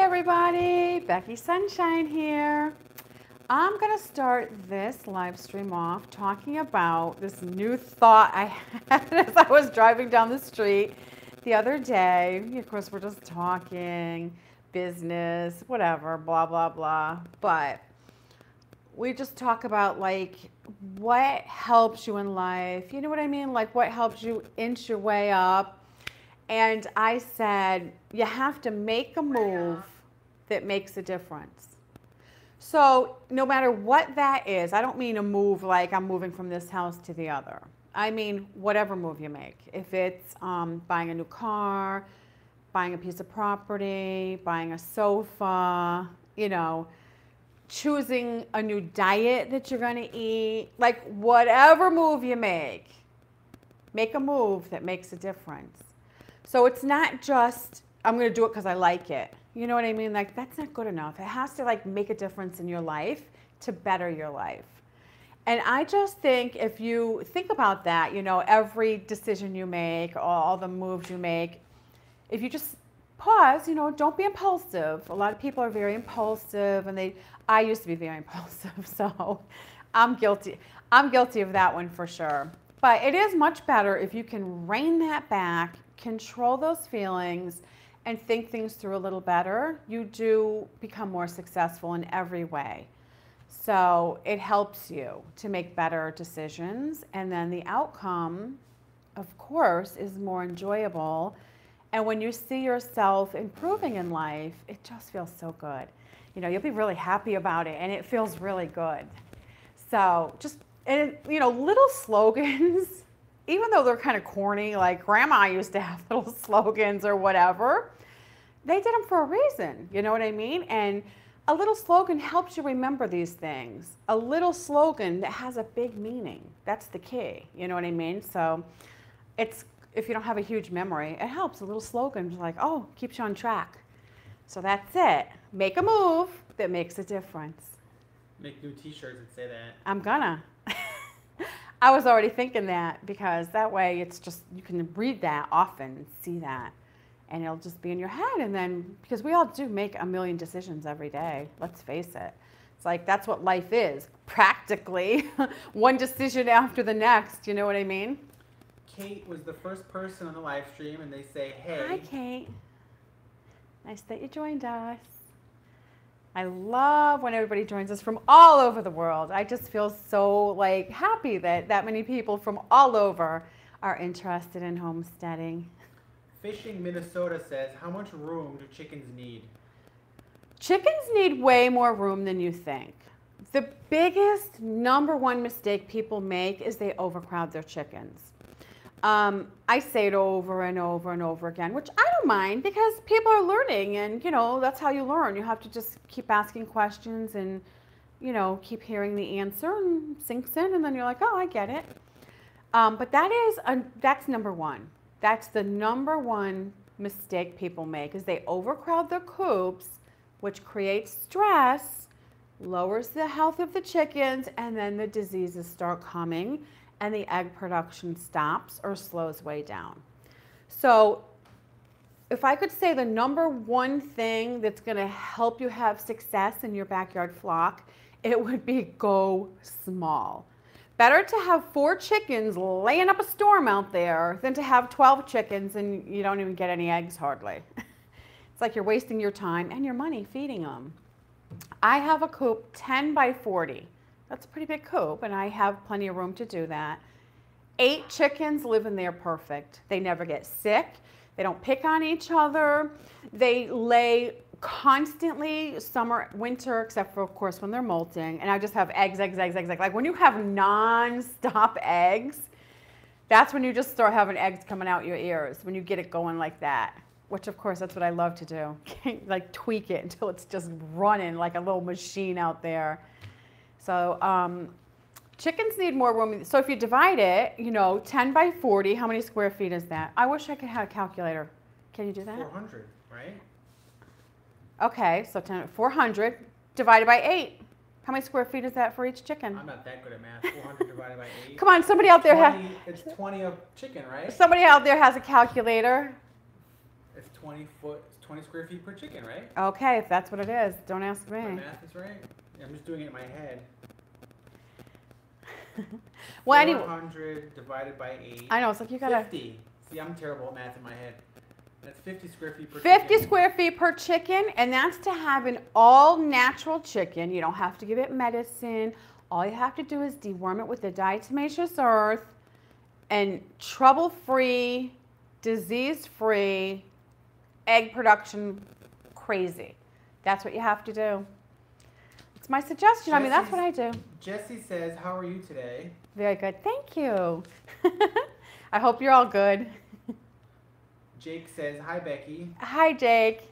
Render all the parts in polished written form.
everybody, Becky Sunshine here. I'm going to start this live stream off talking about this new thought I had as I was driving down the street the other day. Of course, we're just talking business, whatever, blah, blah, blah. But we just talk about like what helps you in life. You know what I mean? Like what helps you inch your way up. And I said, you have to make a move that makes a difference. So no matter what that is, I don't mean a move like I'm moving from this house to the other. I mean, whatever move you make. If it's buying a new car, buying a piece of property, buying a sofa, you know, choosing a new diet that you're going to eat, like whatever move you make a move that makes a difference. So it's not just, I'm going to do it because I like it. You know what I mean? Like, that's not good enough. It has to like make a difference in your life to better your life. And I just think if you think about that, you know, every decision you make, all the moves you make, if you just pause, you know, don't be impulsive. A lot of people are very impulsive, and I used to be very impulsive, so I'm guilty. I'm guilty of that one for sure. But it is much better if you can rein that back, control those feelings, and think things through a little better. You do become more successful in every way. So it helps you to make better decisions, and then the outcome, of course, is more enjoyable. And when you see yourself improving in life, it just feels so good. You know, you'll be really happy about it, and it feels really good. So just, and you know, little slogans, even though they're kind of corny, like grandma used to have little slogans or whatever, they did them for a reason, you know what I mean? And a little slogan helps you remember these things. A little slogan that has a big meaning, that's the key, you know what I mean? So it's, if you don't have a huge memory, it helps. A little slogan is like, oh, keeps you on track. So that's it. Make a move that makes a difference. Make new t-shirts that say that. I'm gonna. I was already thinking that, because that way it's just, you can read that often and see that, and it'll just be in your head. And then, because we all do make a million decisions every day, let's face it. It's like, that's what life is, practically. One decision after the next, you know what I mean? Kate was the first person on the live stream, and they say, hey. Hi, Kate. Nice that you joined us. I love when everybody joins us from all over the world. I just feel so like happy that that many people from all over are interested in homesteading. Fishing Minnesota says, how much room do chickens need? Chickens need way more room than you think. The biggest number one mistake people make is they overcrowd their chickens. I say it over and over and over again, which I don't mind, because people are learning, and you know, that's how you learn. You have to just keep asking questions and, you know, keep hearing the answer, and sinks in, and then you're like, oh, I get it. But that's number one. That's the number one mistake people make, is they overcrowd their coops, which creates stress, lowers the health of the chickens, and then the diseases start coming, and the egg production stops or slows way down. So if I could say the number one thing that's gonna help you have success in your backyard flock, it would be go small. Better to have 4 chickens laying up a storm out there than to have 12 chickens and you don't even get any eggs hardly. It's like you're wasting your time and your money feeding them. I have a coop 10 by 40. That's a pretty big coop, and I have plenty of room to do that. 8 chickens live in there perfect. They never get sick. They don't pick on each other. They lay constantly, summer, winter, except for, of course, when they're molting. And I just have eggs, eggs, eggs, eggs. Like when you have non-stop eggs, that's when you just start having eggs coming out your ears, when you get it going like that. Which, of course, that's what I love to do. Like tweak it until it's just running like a little machine out there. So chickens need more room. So if you divide it, you know, 10 by 40, how many square feet is that? I wish I could have a calculator. Can you do that? 400, right? Okay, so 400 divided by 8. How many square feet is that for each chicken? I'm not that good at math. 400 divided by 8. Come on, somebody out there has... It's 20 of chicken, right? Somebody out there has a calculator. It's 20 20 square feet per chicken, right? Okay, if that's what it is, don't ask My me. math is right. I'm just doing it in my head. Well, anyway, 400 divided by 8. I know, it's like you gotta... 50. See, I'm terrible at math in my head. That's 50 square feet per 50 chicken. square feet per chicken, and that's to have an all-natural chicken. You don't have to give it medicine. All you have to do is deworm it with the diatomaceous earth and trouble-free, disease-free egg production crazy. That's what you have to do. It's my suggestion. I mean, that's what I do. Jesse says, how are you today? Very good. Thank you. I hope you're all good. Jake says, hi, Becky. Hi, Jake.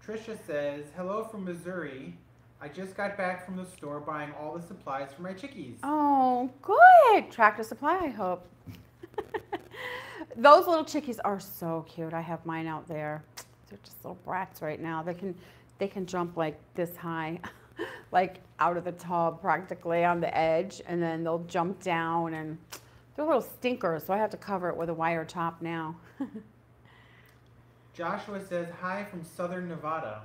Trisha says, hello from Missouri. I just got back from the store buying all the supplies for my chickies. Oh, good. Tractor Supply, I hope. Those little chickies are so cute. I have mine out there. They're just little brats right now. They can jump like this high, like out of the tub practically on the edge, and then they'll jump down, and they're little stinkers, so I have to cover it with a wire top now. Joshua says, hi from Southern Nevada.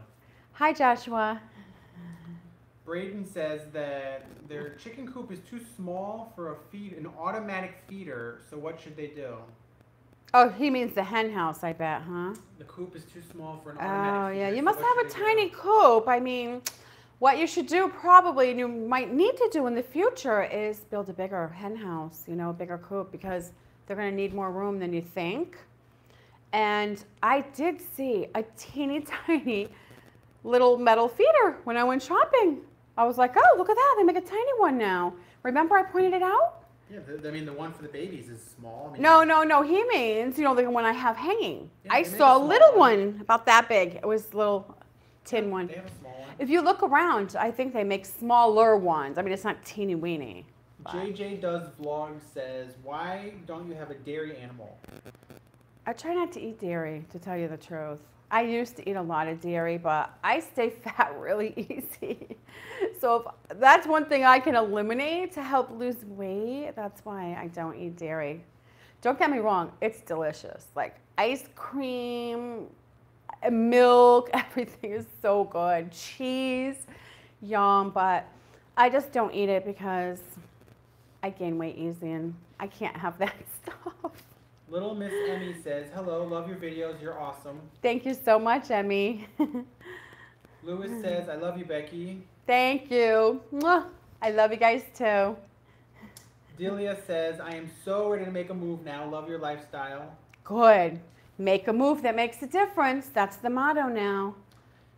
Hi, Joshua. Braden says that their chicken coop is too small for an automatic feeder, so what should they do? Oh, he means the hen house, I bet, huh? The coop is too small for an automatic feeder. Oh, yeah. You so must what have a should they tiny do? coop. I mean, what you should do probably, and you might need to do in the future, is build a bigger hen house, you know, a bigger coop, because they're going to need more room than you think. And I did see a teeny tiny little metal feeder when I went shopping. I was like, oh, look at that. They make a tiny one now. Remember I pointed it out? Yeah, I mean, the one for the babies is small. I mean, No. He means, you know, the one I have hanging. Yeah, I they make saw a a small little one. one about that big. It was a little tin one. They have a small one. If you look around, I think they make smaller ones. I mean, it's not teeny weeny. But JJ Does Vlog says, why don't you have a dairy animal? I try not to eat dairy, to tell you the truth. I used to eat a lot of dairy, but I stay fat really easy. So if that's one thing I can eliminate to help lose weight, that's why I don't eat dairy. Don't get me wrong, it's delicious. Like ice cream, milk, everything is so good. Cheese, yum, but I just don't eat it because I gain weight easy and I can't have that stuff. Little Miss Emmy says, hello, love your videos, you're awesome. Thank you so much, Emmy. Lewis says, I love you, Becky. Thank you. Mwah. I love you guys too. Delia says, I am so ready to make a move now, love your lifestyle. Good. Make a move that makes a difference. That's the motto now.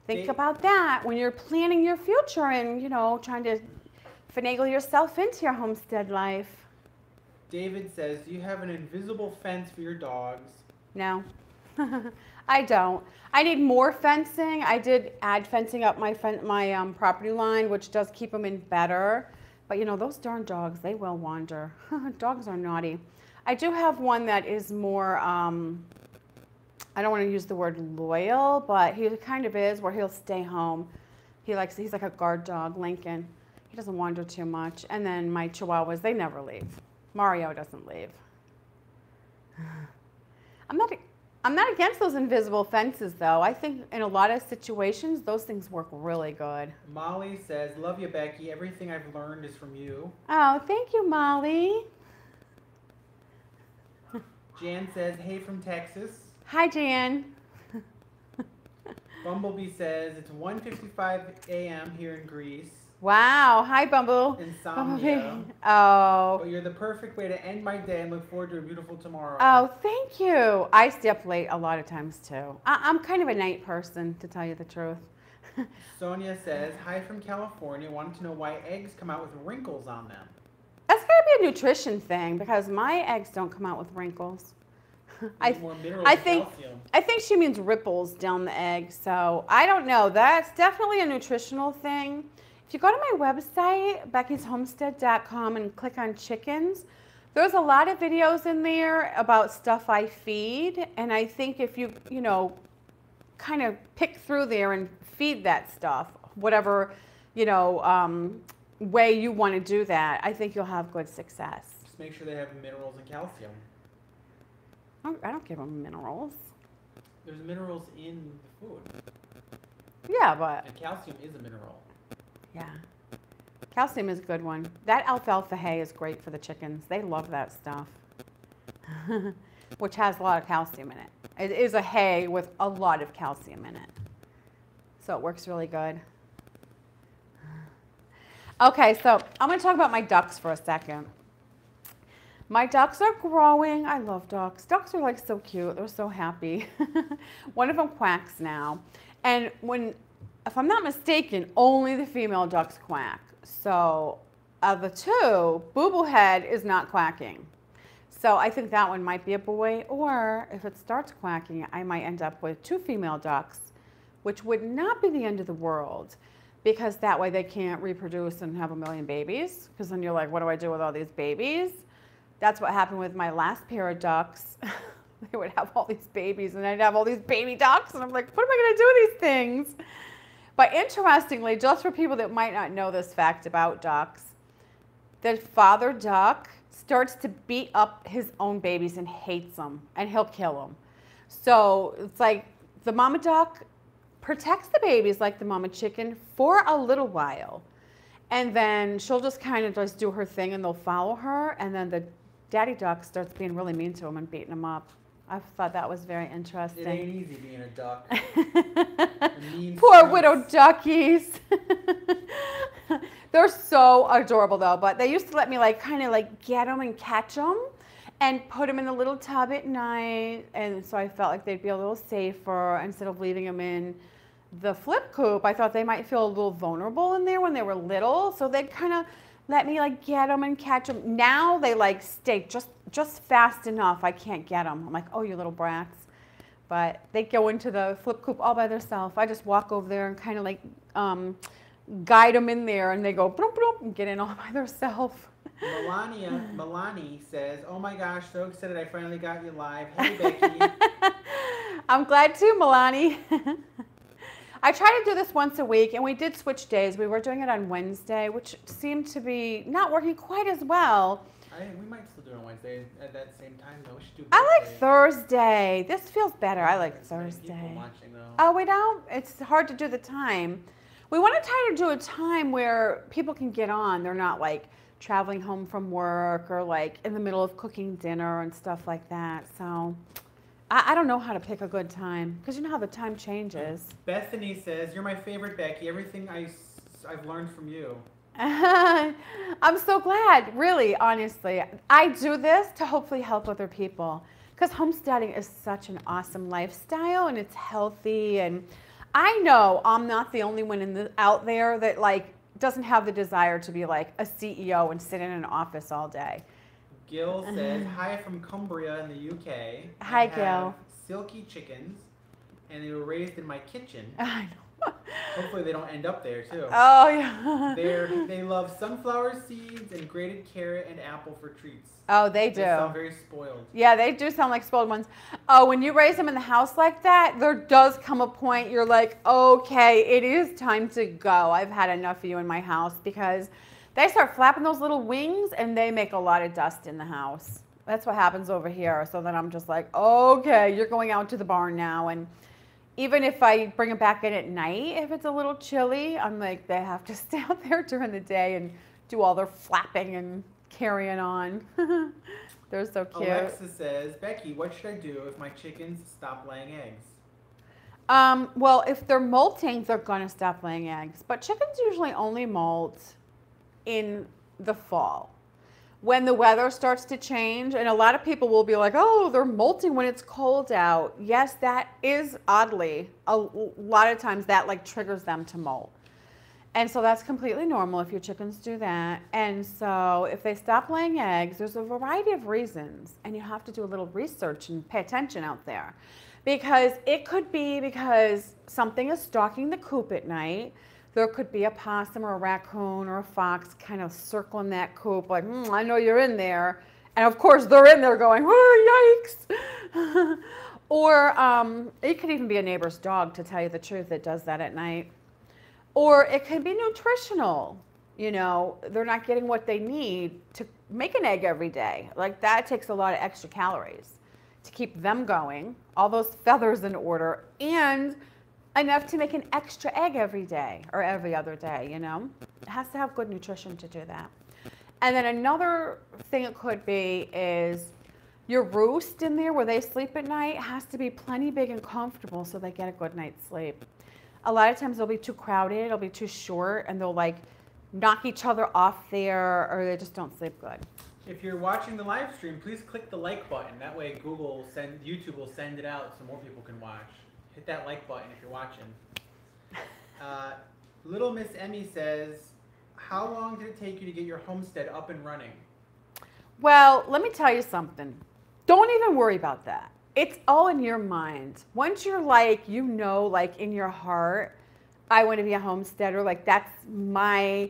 Think about that when you're planning your future and, you know, trying to finagle yourself into your homestead life. David says, do you have an invisible fence for your dogs? No, I don't. I need more fencing. I did add fencing up my property line, which does keep them in better. But, you know, those darn dogs, they will wander. Dogs are naughty. I do have one that is more, I don't want to use the word loyal, but he kind of is, where he'll stay home. He's like a guard dog, Lincoln. He doesn't wander too much. And then my Chihuahuas, they never leave. Mario doesn't leave. I'm not against those invisible fences, though. I think in a lot of situations, those things work really good. Molly says, love you, Becky. Everything I've learned is from you. Oh, thank you, Molly. Jan says, hey from Texas. Hi, Jan. Bumblebee says, it's 1:55 a.m. here in Greece. Wow. Hi, Bumble. Insomnia. Oh. But you're the perfect way to end my day and look forward to a beautiful tomorrow. Oh, thank you. I stay up late a lot of times, too. I'm kind of a night person, to tell you the truth. Sonia says, hi from California. Wanted to know why eggs come out with wrinkles on them. That's got to be a nutrition thing, because my eggs don't come out with wrinkles. More minerals I and think calcium. I think she means ripples down the egg. So I don't know. That's definitely a nutritional thing. If you go to my website, beckishomestead.com, and click on chickens, there's a lot of videos in there about stuff I feed. And I think if you kind of pick through there and feed that stuff, whatever, way you want to do that, I think you'll have good success. Just make sure they have minerals and calcium. I don't give them minerals. There's minerals in the food. Yeah, but And calcium is a mineral. yeah. Calcium is a good one. That alfalfa hay is great for the chickens. They love that stuff, which has a lot of calcium in it. It is a hay with a lot of calcium in it. So it works really good. Okay, so I'm going to talk about my ducks for a second. My ducks are growing. I love ducks. Ducks are like so cute. They're so happy. One of them quacks now. And if I'm not mistaken, only the female ducks quack. So of the two, Boo Boo Head is not quacking. So I think that one might be a boy, or if it starts quacking, I might end up with 2 female ducks, which would not be the end of the world, because that way they can't reproduce and have a million babies, because then you're like, what do I do with all these babies? That's what happened with my last pair of ducks. They would have all these babies, and I'd have all these baby ducks, and I'm like, what am I going to do with these things? But interestingly, just for people that might not know this fact about ducks, the father duck starts to beat up his own babies and hates them, and he'll kill them. So it's like the mama duck protects the babies like the mama chicken for a little while. And then she'll just kind of just do her thing and they'll follow her. And then the daddy duck starts being really mean to them and beating them up. I thought that was very interesting. It ain't easy being a duck. Poor widow duckies. They're so adorable though, but they used to let me kind of get them and catch them and put them in the little tub at night. And so I felt like they'd be a little safer instead of leaving them in the flip coop. I thought they might feel a little vulnerable in there when they were little. So they'd kind of let me get them and catch them. Now they stay just fast enough. I can't get them. I'm like, oh, you little brats. But they go into the flip coop all by themselves. I just walk over there and kind of guide them in there, and they go bloop, bloop, and get in all by themselves. Milani says, oh my gosh, so excited I finally got you live. Hey, Becky. I'm glad too, Milani. I try to do this once a week, and we did switch days. We were doing it on Wednesday, which seemed to be not working quite as well. We might still do it on Wednesday at that same time, though. We should do I like Thursday. This feels better. I like Thursday. People watching, though. Oh, we don't? It's hard to do the time. We want to try to do a time where people can get on. They're not traveling home from work or in the middle of cooking dinner and stuff like that. So I don't know how to pick a good time, because you know how the time changes. Bethany says, you're my favorite, Becky. Everything I've learned from you. I'm so glad, really, honestly. I do this to hopefully help other people, because homesteading is such an awesome lifestyle, and it's healthy. And I know I'm not the only one out there that doesn't have the desire to be a CEO and sit in an office all day. Gil says, hi from Cumbria in the UK. Hi, I Gil. have silky chickens, and they were raised in my kitchen. I know. Hopefully they don't end up there, too. Oh, yeah. They love sunflower seeds and grated carrot and apple for treats. Oh, they do. They sound very spoiled. Yeah, they do sound like spoiled ones. Oh, when you raise them in the house like that, there does come a point you're like, okay, it is time to go. I've had enough of you in my house, because they start flapping those little wings and they make a lot of dust in the house. That's what happens over here. So then I'm just like, okay, you're going out to the barn now. And even if I bring them back in at night, if it's a little chilly, I'm like, they have to stay out there during the day and do all their flapping and carrying on. They're so cute. Alexa says, Becky, what should I do if my chickens stop laying eggs? Well, if they're molting, they're going to stop laying eggs. But chickens usually only molt in the fall, when the weather starts to change. And a lot of people will be like, oh, they're molting when it's cold out. Yes, that is oddly, a lot of times that triggers them to molt. And so that's completely normal if your chickens do that. And so if they stop laying eggs, there's a variety of reasons, and you have to do a little research and pay attention out there, because it could be because something is stalking the coop at night. There could be a possum or a raccoon or a fox kind of circling that coop like, I know you're in there. And of course they're in there going, oh, yikes. Or it could even be a neighbor's dog, to tell you the truth, that does that at night. Or it could be nutritional. You know, they're not getting what they need to make an egg every day. That takes a lot of extra calories. to keep them going, all those feathers in order, and enough to make an extra egg every day or every other day, you know? It has to have good nutrition to do that. And then another thing it could be is your roost in there where they sleep at night has to be plenty big and comfortable so they get a good night's sleep. A lot of times they'll be too crowded, it'll be too short, and they'll like knock each other off there, or they just don't sleep good. If you're watching the live stream, please click the like button. That way YouTube will send it out so more people can watch. Hit that like button if you're watching. Little Miss Emmy says, how long did it take you to get your homestead up and running? Well, let me tell you something. Don't even worry about that. It's all in your mind. Once you're like, you know, like in your heart, I want to be a homesteader, like that's my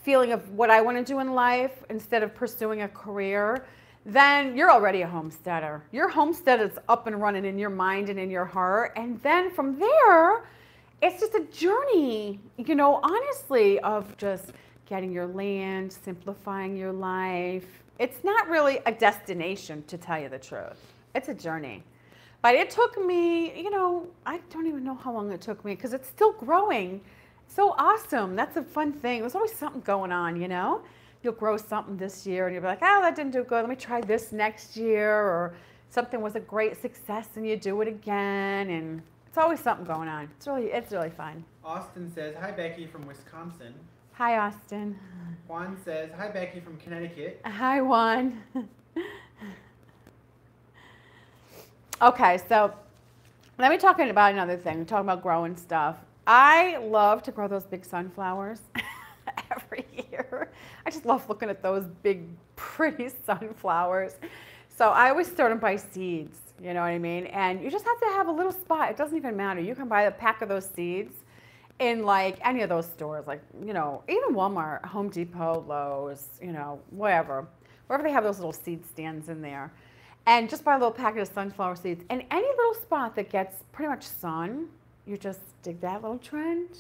feeling of what I want to do in life instead of pursuing a career, then you're already a homesteader. Your homestead is up and running in your mind and in your heart. And then from there, it's just a journey, you know, honestly, of just getting your land, simplifying your life. It's not really a destination, to tell you the truth. It's a journey. But it took me, you know, I don't even know how long it took me because it's still growing. So awesome. That's a fun thing. There's always something going on, you know. You'll grow something this year and you'll be like, oh, that didn't do good. Let me try this next year. Or something was a great success and you do it again. And it's always something going on. It's really fun. Austin says, hi, Becky from Wisconsin. Hi, Austin. Juan says, hi, Becky from Connecticut. Hi, Juan. Okay, so let me talk about another thing. We're talking about growing stuff. I love to grow those big sunflowers every year. I just love looking at those big, pretty sunflowers. So I always start them by seeds, you know what I mean? And you just have to have a little spot. It doesn't even matter. You can buy a pack of those seeds in like any of those stores, like, you know, even Walmart, Home Depot, Lowe's, you know, wherever they have those little seed stands in there. And just buy a little packet of sunflower seeds. And any little spot that gets pretty much sun, you just dig that little trench,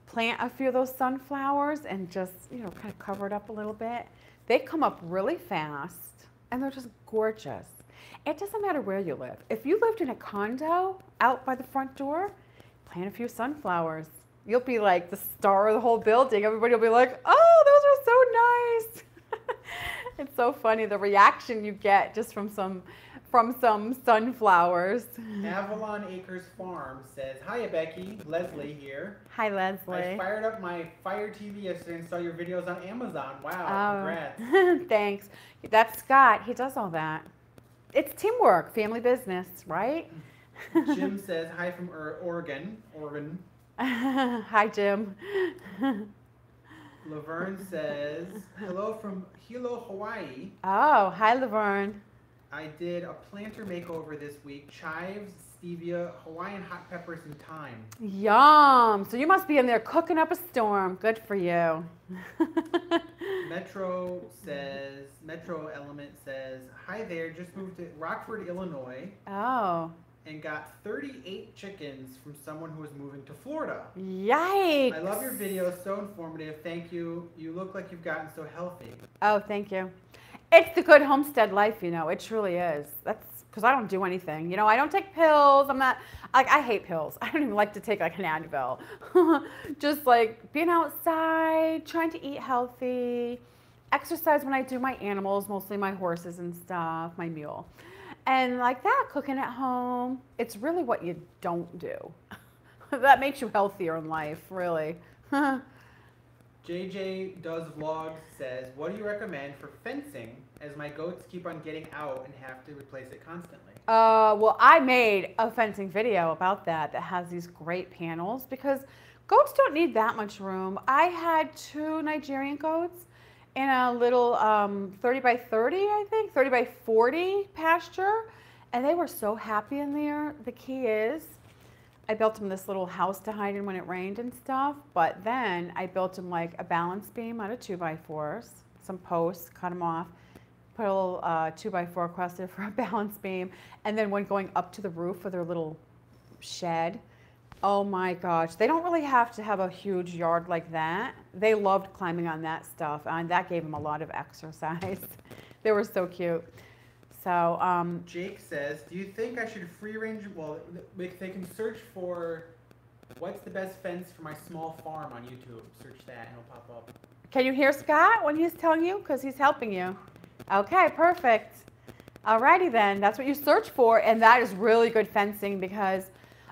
plant a few of those sunflowers and just, you know, kind of cover it up a little bit. They come up really fast and they're just gorgeous. It doesn't matter where you live. If you lived in a condo out by the front door, plant a few sunflowers. You'll be like the star of the whole building. Everybody will be like, oh, those are so nice. It's so funny, the reaction you get just from some sunflowers. Avalon Acres Farm says, hiya, Becky. Leslie here. Hi, Leslie. I fired up my Fire TV yesterday and saw your videos on Amazon. Wow, congrats. Thanks. That's Scott. He does all that. It's teamwork, family business, right? Jim says, hi from Oregon. Hi, Jim. Laverne says, hello from Hilo, Hawaii. Oh, hi, Laverne. I did a planter makeover this week. Chives, stevia, Hawaiian hot peppers, and thyme. Yum. So you must be in there cooking up a storm. Good for you. Metro Element says, hi there, just moved to Rockford, Illinois. Oh. And got 38 chickens from someone who was moving to Florida. Yikes. I love your videos, so informative. Thank you. You look like you've gotten so healthy. Oh, thank you. It's the good homestead life, you know. It truly is. That's because I don't do anything. You know, I don't take pills. I'm not, like, I hate pills. I don't even like to take like an Advil. Just like being outside, trying to eat healthy, exercise when I do my animals, mostly my horses and stuff, my mule. And like that, cooking at home, it's really what you don't do. That makes you healthier in life, really. JJ Does Vlogs says, what do you recommend for fencing as my goats keep on getting out and have to replace it constantly? Well, I made a fencing video about that has these great panels because goats don't need that much room. I had 2 Nigerian goats in a little 30 by 30, I think, 30 by 40 pasture. And they were so happy in there. The key is, I built them this little house to hide in when it rained and stuff. But then I built them like a balance beam out of 2x4s, some posts, cut them off, put a little 2x4 across there for a balance beam. And then when going up to the roof of their little shed, oh my gosh, they don't really have to have a huge yard like that. They loved climbing on that stuff, and that gave them a lot of exercise. They were so cute. So, Jake says, do you think I should free range? Well, they can search for what's the best fence for my small farm on YouTube. Search that and it'll pop up. can you hear Scott when he's telling you? Because he's helping you. Okay, perfect. Alrighty then, that's what you search for, and that is really good fencing because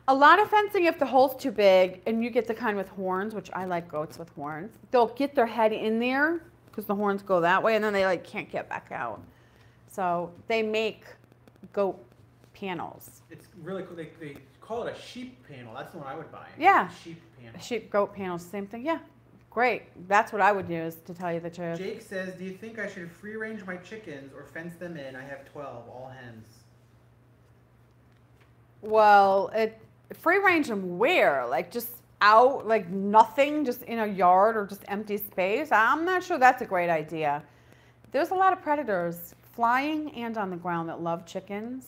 a lot of fencing, if the hole's too big and you get the kind with horns, which I like goats with horns, they'll get their head in there because the horns go that way and then they like can't get back out. So they make goat panels. It's really cool. They call it a sheep panel. That's the one I would buy. Yeah. Sheep panel. Sheep, goat panels, same thing. Yeah, great. That's what I would use, to tell you the truth. Jake says, do you think I should free range my chickens or fence them in? I have 12, all hens. Well, free range them where? Like just out, like nothing, just in a yard or just empty space? I'm not sure that's a great idea. There's a lot of predators flying and on the ground that love chickens.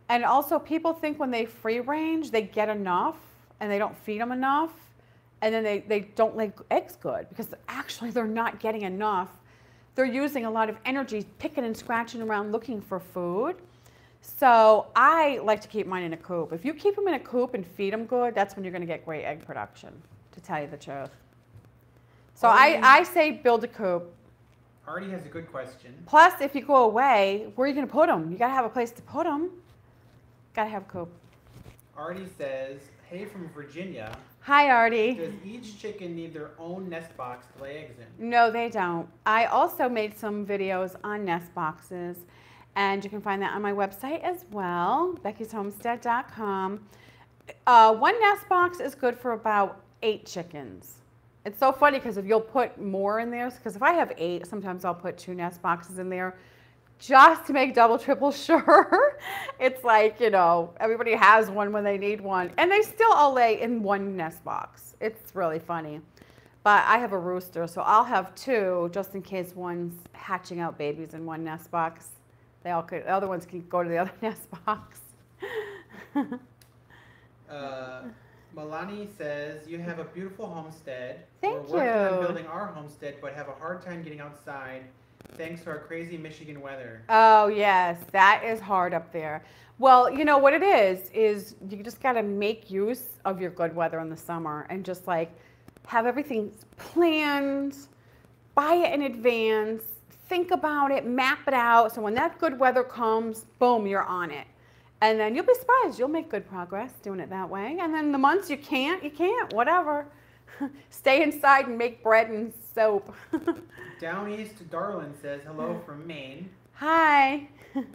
And also people think when they free range, they get enough and they don't feed them enough. And then they don't lay eggs good because actually they're not getting enough. They're using a lot of energy picking and scratching around looking for food. So I like to keep mine in a coop. If you keep them in a coop and feed them good, that's when you're going to get great egg production, to tell you the truth. So I say build a coop. Artie has a good question. Plus, if you go away, where are you going to put them? You got to have a place to put them. Got to have a coop. Artie says, hey from Virginia. Hi, Artie. Does each chicken need their own nest box to lay eggs in? No, they don't. I also made some videos on nest boxes, and you can find that on my website as well, beckishomestead.com. One nest box is good for about 8 chickens. It's so funny because if you'll put more in there, because if I have 8, sometimes I'll put 2 nest boxes in there just to make double, triple sure. It's like, you know, everybody has one when they need one. And they still all lay in one nest box. It's really funny. But I have a rooster, so I'll have 2 just in case one's hatching out babies in one nest box. They all could, the other ones can go to the other nest box. Milani says, you have a beautiful homestead. Thank We're working on you. building our homestead, but have a hard time getting outside thanks to our crazy Michigan weather. Oh, yes, that is hard up there. Well, you know what it is you just got to make use of your good weather in the summer and just like have everything planned, buy it in advance, think about it, map it out. So when that good weather comes, boom, you're on it. And then you'll be surprised. You'll make good progress doing it that way. And then the months you can't, whatever. Stay inside and make bread and soap. Down East, Darlin says, hello from Maine. Hi. I'm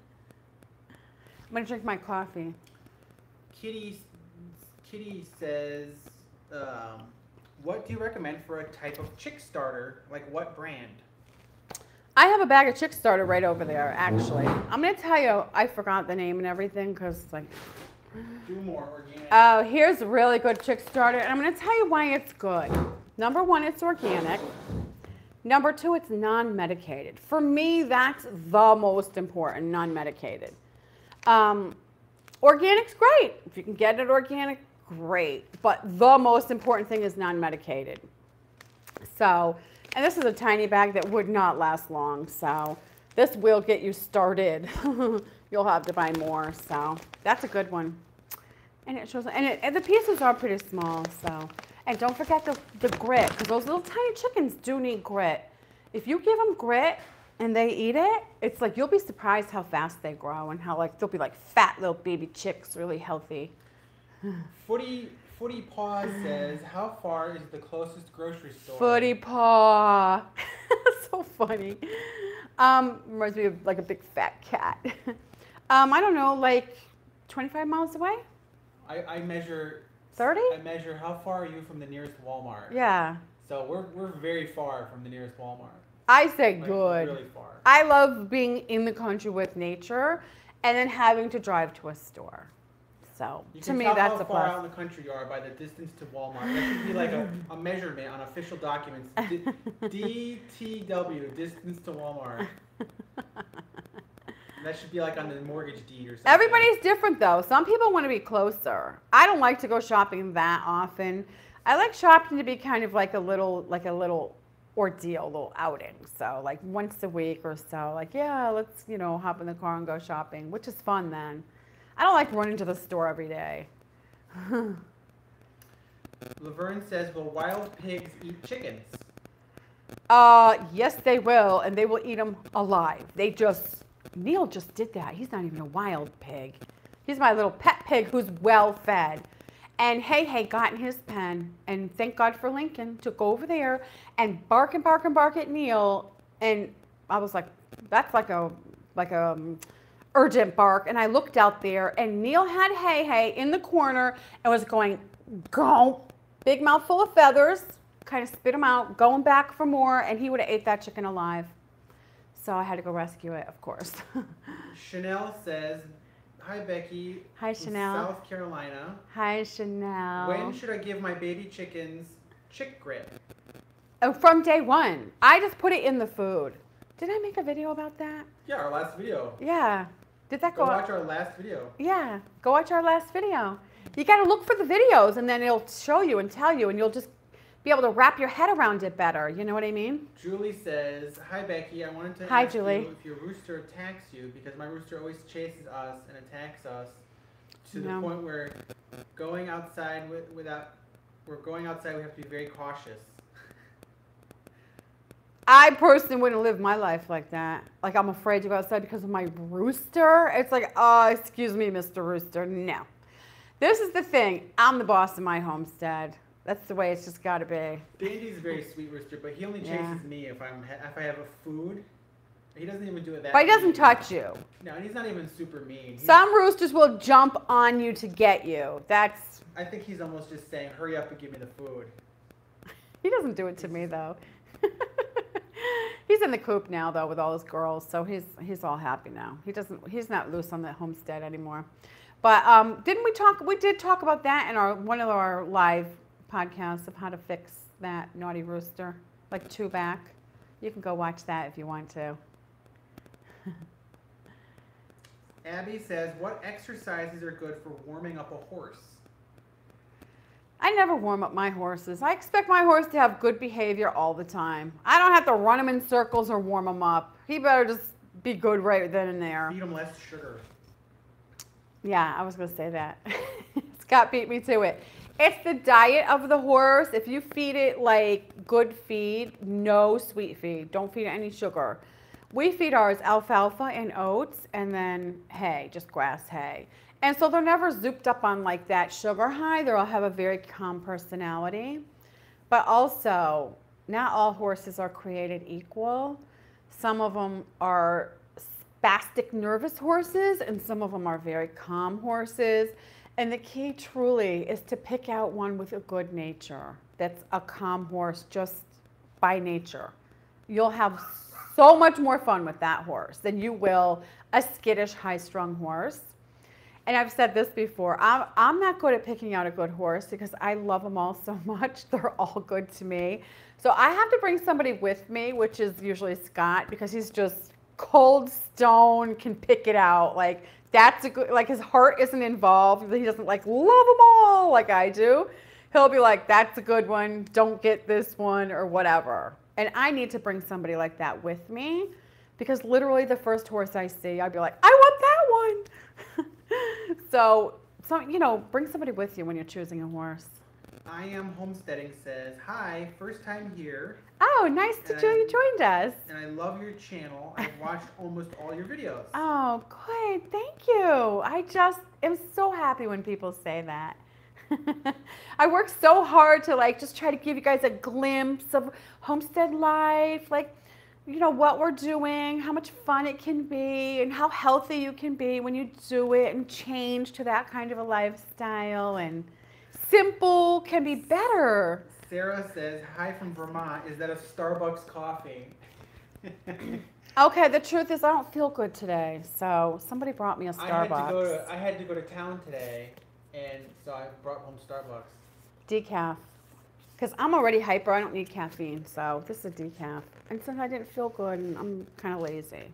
going to drink my coffee. Kitty says, what do you recommend for a type of chick starter? Like what brand? I have a bag of chick starter right over there, actually. I'm going to tell you, I forgot the name and everything because, like, Do more organic. oh, here's a really good chick starter, and I'm going to tell you why it's good. Number 1, it's organic. Number 2, it's non-medicated. For me, that's the most important, non-medicated. Organic's great. If you can get it organic, great. But the most important thing is non-medicated. So, and this is a tiny bag that would not last long, so this will get you started. You'll have to buy more, so that's a good one. And it shows, and the pieces are pretty small, so. And don't forget the grit, because those little tiny chickens do need grit. If you give them grit and they eat it, it's like you'll be surprised how fast they grow and how like they'll be like fat little baby chicks, really healthy. Footy Paw says, how far is the closest grocery store? Footy Paw. So funny. Reminds me of like a big fat cat. I don't know, like 25 miles away? I measure 30? I measure how far are you from the nearest Walmart. Yeah. So we're very far from the nearest Walmart. I say Like, good. really far. I love being in the country with nature and then having to drive to a store. So to me, that's a how far plus. out in the country you are by the distance to Walmart. That should be like a measurement on official documents. DTW, distance to Walmart. That should be like on the mortgage deed or something. Everybody's different though. Some people want to be closer. I don't like to go shopping that often. I like shopping to be kind of like a little ordeal, little outing. So like once a week or so, like, yeah, let's, hop in the car and go shopping, which is fun then. I don't like running to the store every day. Laverne says, will wild pigs eat chickens? Yes, they will, and they will eat them alive. Neil just did that. He's not even a wild pig. He's my little pet pig who's well fed. And Hey got in his pen, and thank God for Lincoln, took over there and bark and bark and bark at Neil. And I was like, that's like a urgent bark. And I looked out there, and Neil had Hey in the corner and was going, go, big mouth full of feathers, kind of spit him out, going back for more, and he would have ate that chicken alive. So I had to go rescue it, of course. Chanel says, hi, Becky. Hi, Chanel. South Carolina. Hi, Chanel. When should I give my baby chickens chick grit? Oh, from day one. I just put it in the food. Did I make a video about that? Yeah, our last video. Yeah. Did that go watch our last video. Yeah. Go watch our last video. You got to look for the videos, and then it'll show you and tell you, and you'll just be able to wrap your head around it better. You know what I mean? Julie says, hi, Becky. I wanted to Hi, ask Julie. you if your rooster attacks you, because my rooster always chases us and attacks us to the point where going outside we have to be very cautious. I personally wouldn't live my life like that. Like, I'm afraid to go outside because of my rooster. It's like, excuse me, Mr. Rooster. No. This is the thing. I'm the boss of my homestead. That's the way it's just got to be. Dandy's a very sweet rooster, but he only chases me if I have a food. He doesn't even do it that. But he doesn't touch you. No, and he's not even super mean. Some roosters will jump on you to get you. I think he's almost just saying, hurry up and give me the food. He doesn't do it to me though. He's in the coop now though with all his girls, so he's all happy now. He's not loose on the homestead anymore. But we did talk about that in one of our live podcasts of how to fix that naughty rooster, like 2 back. You can go watch that if you want to. Abby says, what exercises are good for warming up a horse? I never warm up my horses. I expect my horse to have good behavior all the time. I don't have to run him in circles or warm him up. He better just be good right then and there. Feed him less sugar. Yeah, I was going to say that. Scott beat me to it. It's the diet of the horse. If you feed it like good feed, no sweet feed. Don't feed it any sugar. We feed ours alfalfa and oats and then hay, just grass hay. And so they're never zooped up on like that sugar high. They'll have a very calm personality. But also, not all horses are created equal. Some of them are spastic nervous horses and some of them are very calm horses. And the key truly is to pick out one with a good nature. That's a calm horse just by nature. You'll have so much more fun with that horse than you will a skittish, high-strung horse. And I've said this before, I'm not good at picking out a good horse because I love them all so much. They're all good to me. So I have to bring somebody with me, which is usually Scott, because he's just cold stone, can pick it out. Like, that's a good, like his heart isn't involved. He doesn't like love them all like I do. He'll be like, that's a good one. Don't get this one or whatever. And I need to bring somebody like that with me because literally the first horse I see, I'd be like, I want that one. So, bring somebody with you when you're choosing a horse. I Am Homesteading says, hi, first time here. Oh, nice to you joined us. And I love your channel. I've watched almost all your videos. Oh, good. Thank you. I just am so happy when people say that. I work so hard to just try to give you guys a glimpse of homestead life, what we're doing, how much fun it can be, and how healthy you can be when you do it and change to that kind of a lifestyle. And simple can be better. Sarah says, hi from Vermont. Is that a Starbucks coffee? Okay, the truth is I don't feel good today, so somebody brought me a Starbucks. I had to go to town today, and so I brought home Starbucks. Decaf. Because I'm already hyper, I don't need caffeine, so this is a decaf. And since I didn't feel good, and I'm kind of lazy.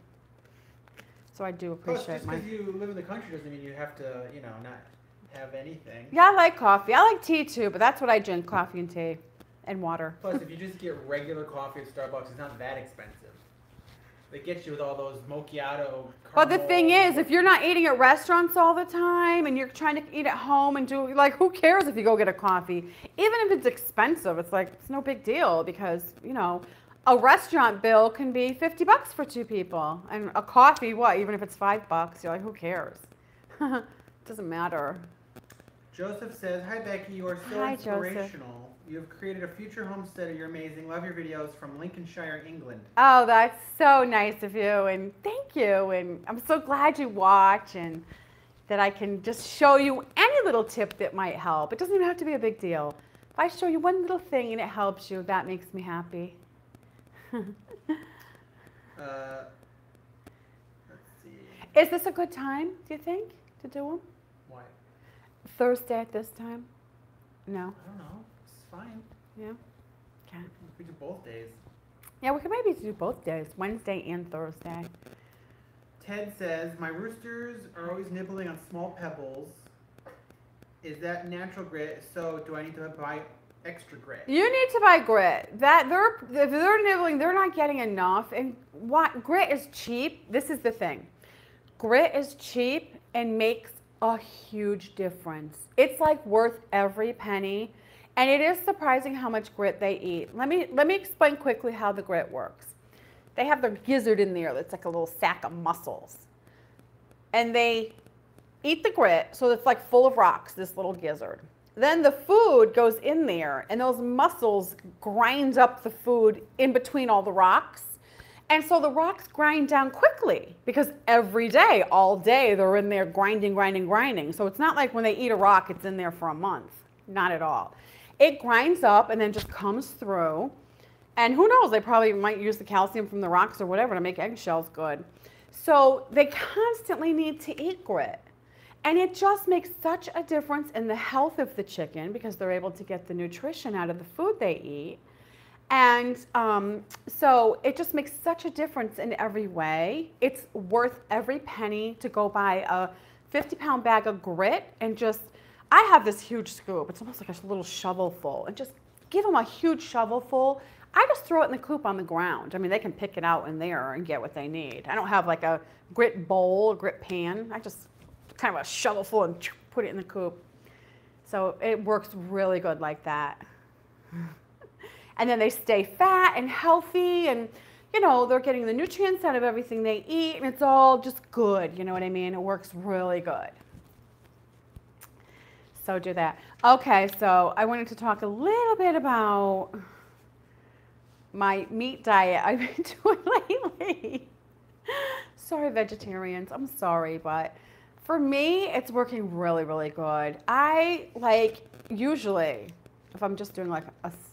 So I do appreciate just because you live in the country doesn't mean you have to, not have anything. Yeah, I like coffee. I like tea too, but that's what I drink, coffee and tea. and water. Plus, if you just get regular coffee at Starbucks, it's not that expensive. They get you with all those macchiato. But the thing is, if you're not eating at restaurants all the time and you're trying to eat at home and do, like, who cares if you go get a coffee? Even if it's expensive, it's like, it's no big deal because, you know, a restaurant bill can be $50 for 2 people. And a coffee, what, even if it's $5, you're like, who cares? Doesn't matter. Joseph says, hi Becky, you are so Hi, inspirational. Joseph. You have created a future homesteader. You're amazing. Love your videos from Lincolnshire, England. Oh, that's so nice of you, and thank you. And I'm so glad you watch and that I can just show you any little tip that might help. It doesn't even have to be a big deal. If I show you one little thing and it helps you, that makes me happy. Let's see. Is this a good time, do you think, to do them? Why? Thursday at this time? No. I don't know. It's fine. Yeah? Okay. We do both days. Yeah, we could maybe do both days, Wednesday and Thursday. Ted says, my roosters are always nibbling on small pebbles. Is that natural grit? So do I need to buy extra grit? You need to buy grit. If they're nibbling, they're not getting enough. And what grit is cheap. This is the thing. Grit is cheap and makes a huge difference. It's like worth every penny. And it is surprising how much grit they eat. Let me explain quickly how the grit works. They have their gizzard in there that's like a little sack of mussels. And they eat the grit, so it's like full of rocks, this little gizzard. Then the food goes in there, and those mussels grind up the food in between all the rocks. And so the rocks grind down quickly because every day, all day, they're in there grinding, grinding, grinding. So it's not like when they eat a rock, it's in there for a month. Not at all. It grinds up and then just comes through. And who knows, they probably might use the calcium from the rocks or whatever to make eggshells good. So they constantly need to eat grit. And it just makes such a difference in the health of the chicken because they're able to get the nutrition out of the food they eat. And so it just makes such a difference in every way. It's worth every penny to go buy a 50-pound bag of grit and just, I have this huge scoop. It's almost like a little shovelful. And just give them a huge shovelful. I just throw it in the coop on the ground. I mean, they can pick it out in there and get what they need. I don't have like a grit bowl, a grit pan. I just kind of a shovelful and put it in the coop. So it works really good like that. And then they stay fat and healthy and, you know, they're getting the nutrients out of everything they eat and it's all just good, you know what I mean? It works really good. So do that. Okay, so I wanted to talk a little bit about my meat diet I've been doing lately. Sorry, vegetarians, I'm sorry, but for me, it's working really, really good. I usually, if I'm just doing like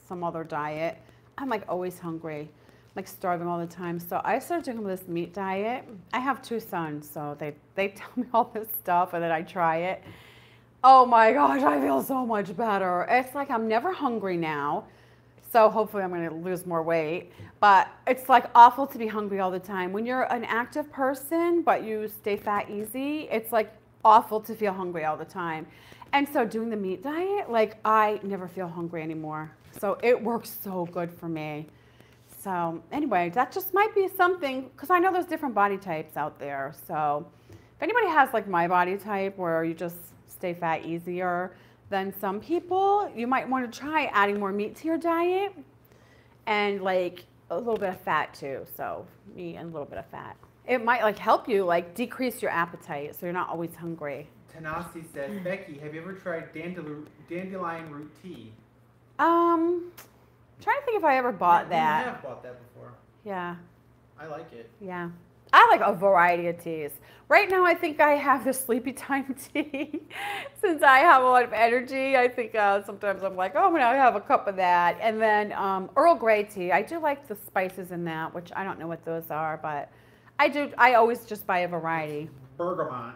some other diet, I'm like always hungry, like starving all the time. So I started doing this meat diet. I have 2 sons, so they tell me all this stuff and then I try it. Oh my gosh, I feel so much better. It's like I'm never hungry now. So hopefully I'm gonna lose more weight. But it's like awful to be hungry all the time. When you're an active person, but you stay fat easy, it's like awful to feel hungry all the time. And so doing the meat diet, like I never feel hungry anymore. So it works so good for me. So anyway, that just might be something, because I know there's different body types out there. So if anybody has like my body type where you just stay fat easier than some people, you might want to try adding more meat to your diet and like a little bit of fat too. So meat and a little bit of fat. It might like help you like decrease your appetite so you're not always hungry. Tanasi says, Becky, have you ever tried dandelion root tea? I'm trying to think if I ever bought that. I have bought that before. Yeah. I like it. Yeah. I like a variety of teas. Right now, I think I have the sleepy time tea. Since I have a lot of energy, I think sometimes I'm like, oh, I'm going to have a cup of that. And then Earl Grey tea. I do like the spices in that, which I don't know what those are, but I do. I always just buy a variety. Bergamot.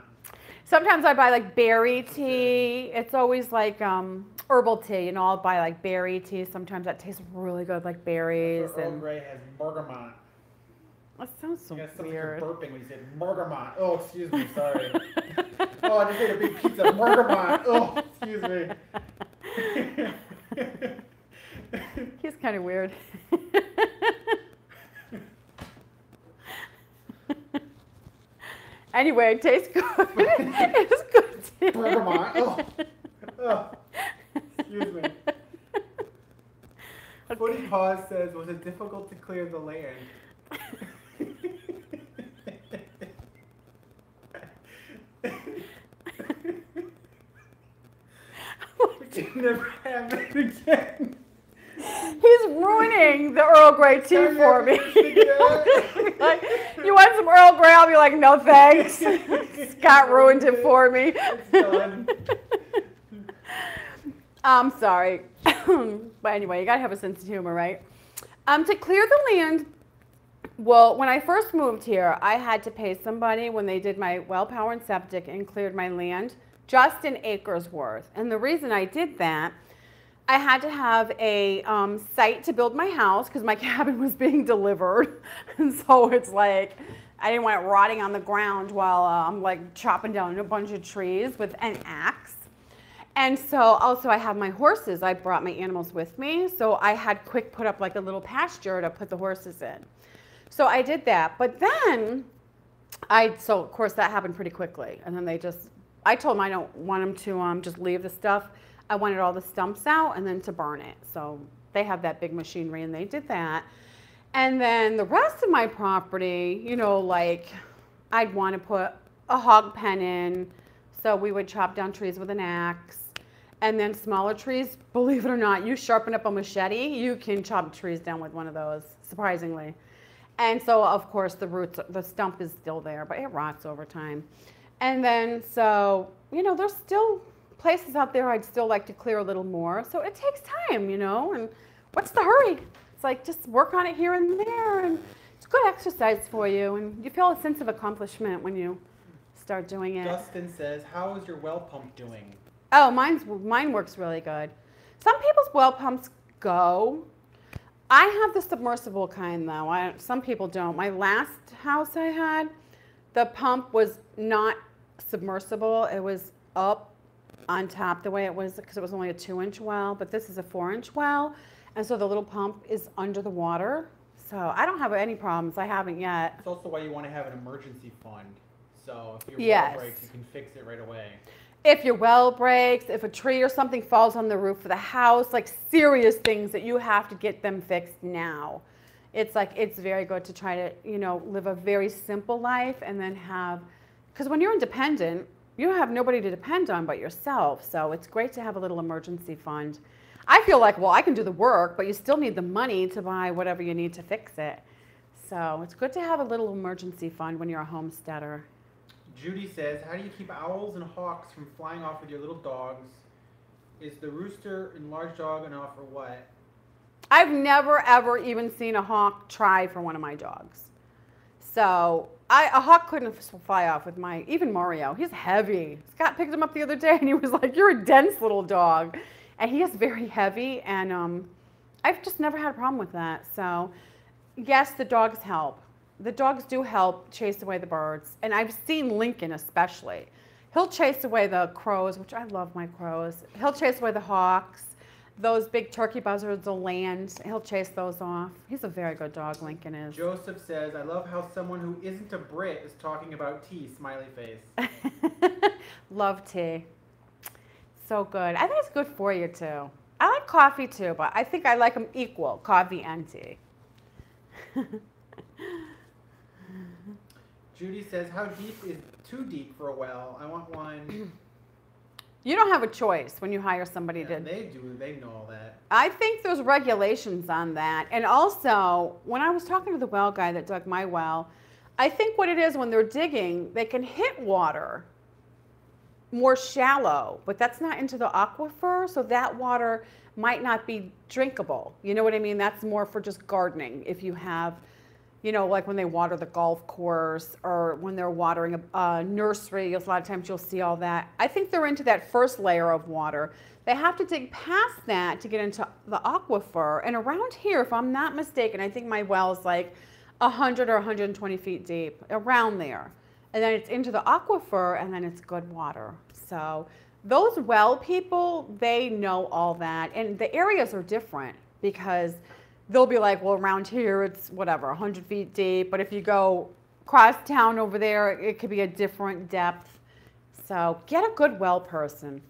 Sometimes I buy like berry tea. It's always like herbal tea, you know, I'll buy like berry tea. Sometimes that tastes really good, like berries. Earl Grey has bergamot. That sounds so weird. Like burping when you said bergamot. Oh, excuse me, sorry. Oh, I just ate a big pizza. Bergamot. Oh, excuse me. kind of weird. Anyway, it tastes good. It's good. Bergamot. Oh. Excuse me. Footy Paws says, was it difficult to clear the land? We can never have it again. He's ruining the Earl Grey tea for me. Like, you want some Earl Grey? I'll be like, no thanks. Scott ruined it for me. It's done. I'm sorry. But anyway, you gotta have a sense of humor, right? To clear the land, well, when I first moved here, I had to pay somebody when they did my well, power, and septic and cleared my land, just an acre's worth. And the reason I did that, I had to have a site to build my house because my cabin was being delivered. And so it's like, I didn't want it rotting on the ground while I'm like chopping down a bunch of trees with an axe. And so also I have my horses. I brought my animals with me. So I had quick put up like a little pasture to put the horses in. So I did that. But then so of course that happened pretty quickly. And then I told them I don't want them to just leave the stuff. I wanted all the stumps out and then to burn it. So they have that big machinery and they did that. And then the rest of my property, you know, like I'd want to put a hog pen in. So we would chop down trees with an axe. And then smaller trees, believe it or not, you sharpen up a machete, you can chop trees down with one of those, surprisingly. And so, of course, the stump is still there, but it rots over time. And then, so, you know, there's still places out there I'd still like to clear a little more. So it takes time, you know, and what's the hurry? It's like just work on it here and there, and it's good exercise for you, and you feel a sense of accomplishment when you start doing it. Justin says, how is your well pump doing? Oh, mine works really good. Some people's well pumps go. I have the submersible kind though. Some people don't. My last house I had, the pump was not submersible. It was up on top the way it was because it was only a 2-inch well, but this is a 4-inch well. And so the little pump is under the water. So I don't have any problems. I haven't yet. It's also why you want to have an emergency fund. So if your Yes. well breaks, you can fix it right away. If your well breaks, if a tree or something falls on the roof of the house, like serious things that you have to get them fixed now. It's like, it's very good to try to, you know, live a very simple life and then have, because when you're independent, you have nobody to depend on but yourself. So it's great to have a little emergency fund. I feel like, well, I can do the work, but you still need the money to buy whatever you need to fix it. So it's good to have a little emergency fund when you're a homesteader. Judy says, how do you keep owls and hawks from flying off with your little dogs? Is the rooster and large dog enough or what? I've never, ever even seen a hawk try for one of my dogs. So a hawk couldn't fly off with even Mario. He's heavy. Scott picked him up the other day and he was like, you're a dense little dog. And he is very heavy, and I've just never had a problem with that. So yes, the dogs help. The dogs do help chase away the birds. And I've seen Lincoln especially. He'll chase away the crows, which I love my crows. He'll chase away the hawks. Those big turkey buzzards will land. He'll chase those off. He's a very good dog, Lincoln is. Joseph says, I love how someone who isn't a Brit is talking about tea, smiley face. Love tea. So good. I think it's good for you too. I like coffee too, but I think I like them equal, coffee and tea. Judy says, how deep is too deep for a well? I want one. You don't have a choice when you hire somebody to. They do. They know all that. I think there's regulations on that. And also, when I was talking to the well guy that dug my well, I think what it is when they're digging, they can hit water more shallow, but that's not into the aquifer, so that water might not be drinkable. You know what I mean? That's more for just gardening. If you have, you know, like when they water the golf course or when they're watering a nursery, a lot of times you'll see all that. I think they're into that first layer of water. They have to dig past that to get into the aquifer. And around here, if I'm not mistaken, I think my well is like 100 or 120 feet deep, around there. And then it's into the aquifer, and then it's good water. So those well people, they know all that. And the areas are different. because they'll be like, well, around here it's whatever, 100 feet deep, but if you go across town over there, it could be a different depth. So get a good well person.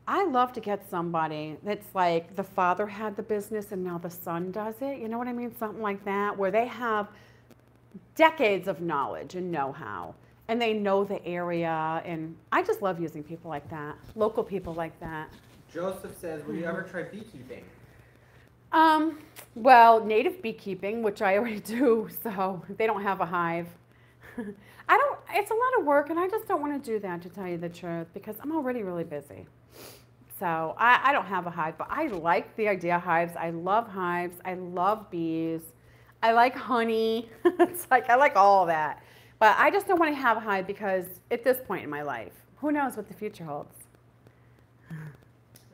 I love to get somebody that's like the father had the business and now the son does it. You know what I mean? Something like that, where they have decades of knowledge and know-how, and they know the area. And I just love using people like that, local people like that. Joseph says, will you ever try beekeeping? Well, native beekeeping, which I already do, so they don't have a hive. It's a lot of work, and I just don't want to do that, to tell you the truth, because I'm already really busy. So I don't have a hive, but I like the idea of hives. I love hives. I love bees. I like honey. It's like, I like all of that. But I just don't want to have a hive because at this point in my life, who knows what the future holds.